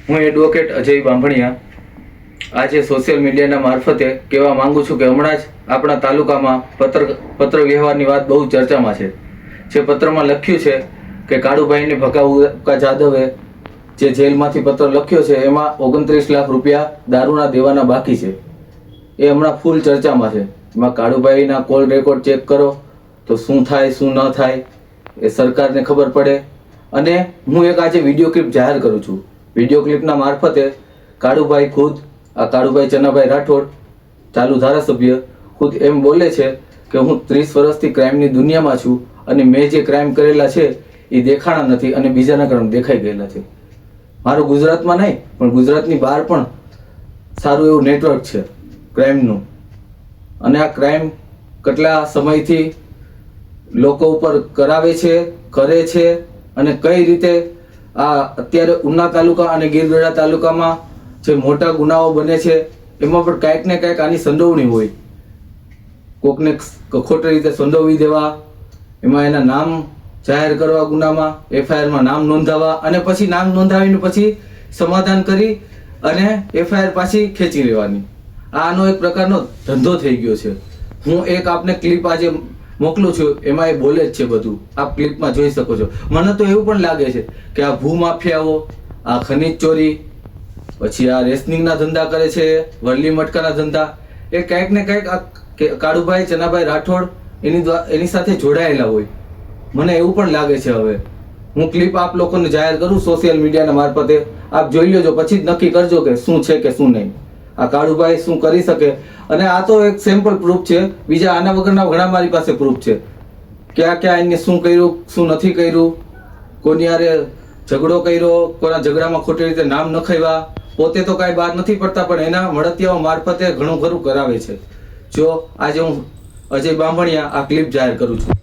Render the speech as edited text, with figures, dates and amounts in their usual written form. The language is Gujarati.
હું એડવોકેટ અજય બાંભણિયા આજે સોશિયલ મીડિયાના મારફતે કહેવા માંગુ છું કે હમણાં જ આપણા તાલુકામાં પત્ર વ્યવહારની વાત બહુ ચર્ચામાં છે. જે પત્રમાં લખ્યું છે કે કાળુભાઈને ભગાઉકા જાદવે જે જેલમાંથી પત્ર લખ્યો છે એમાં 29 લાખ રૂપિયા દારૂના દેવાના બાકી છે. એ હમણાં ફૂલ ચર્ચામાં છે. એમાં કાળુભાઈના કોલ રેકોર્ડ ચેક કરો તો શું થાય શું ન થાય એ સરકારને ખબર પડે. અને હું એક આજે વિડીયો ક્લિપ જાહેર કરું છું. વિડીયો ક્લિપના મારફતે કાળુભાઈ ખુદ કાળુભાઈ ચનાભાઈ રાઠોડ ચાલુ ધારાસભ્ય ખુદ એમ બોલે છે કે હું 30 વર્ષથી ક્રાઇમની દુનિયામાં છું અને મેં જે ક્રાઇમ કરેલા છે એ દેખાણા નથી અને બીજાના ક્રાઇમ દેખાઈ ગયેલા છે. મારું ગુજરાતમાં નહીં પણ ગુજરાતની બહાર પણ સારું એવું નેટવર્ક છે ક્રાઇમનું. અને આ ક્રાઇમ કેટલા સમયથી લોકો ઉપર કરાવે છે, કરે છે અને કઈ રીતે આ અત્યારે ઉના તાલુકા અને ગીરગઢડા તાલુકામાં જે મોટા ગુનાઓ બને છે એમાં પણ કાંઈક ને કાંઈક આની સંડોવણી હોય. કોકને ખોટી રીતે સંડોવી દેવા, એમાં એના નામ જાહેર કરવા, ગુનામાં એફઆઈઆરમાં નામ નોંધાવવા અને પછી નામ નોંધાવીને પછી સમાધાન કરી અને એફઆઈઆર પાછી ખેંચી લેવાની. આનો એક પ્રકારનો ધંધો થઈ ગયો છે. હું એક આપને ક્લિપ આજે મોકલું છું, એમાં એ બોલે જ છે બધું. આપ ક્લિપમાં જોઈ શકો છો. મને તો એવું પણ લાગે છે કે આ ભૂમાફિયાઓ, આ ખનીજ ચોરી, પછી આ રેશનિંગના ધંધા કરે છે, વરલી મટકાના ધંધા, એ કંઈક ને કંઈક આ કાળુભાઈ ચનાભાઈ રાઠોડ એની સાથે જોડાયેલા હોય. મને એવું પણ લાગે છે. હવે હું ક્લિપ આપ લોકોને જાહેર કરું સોશિયલ મીડિયાના મારફતે. આપ જોઈ લેજો, પછી જ નક્કી કરજો કે શું છે કે શું નહીં. આ કાળુભાઈ શું કરી શકે. અને આ તો એક સેમ્પલ પ્રૂફ છે. બીજા આના વગરના ઘણા મારી પાસે પ્રૂફ છે. ક્યાં ક્યાં એને શું કર્યું, શું નથી કર્યું, કોની યારે ઝઘડો કર્યો, કોના ઝઘડામાં ખોટી રીતે નામ નખાવ્યા. પોતે તો કાંઈ બહાર નથી પડતા પણ એના મળતિયાઓ મારફતે ઘણું ખરું કરાવે છે. જો આજે હું અજય બાંભણિયા આ ક્લિપ જાહેર કરું છું.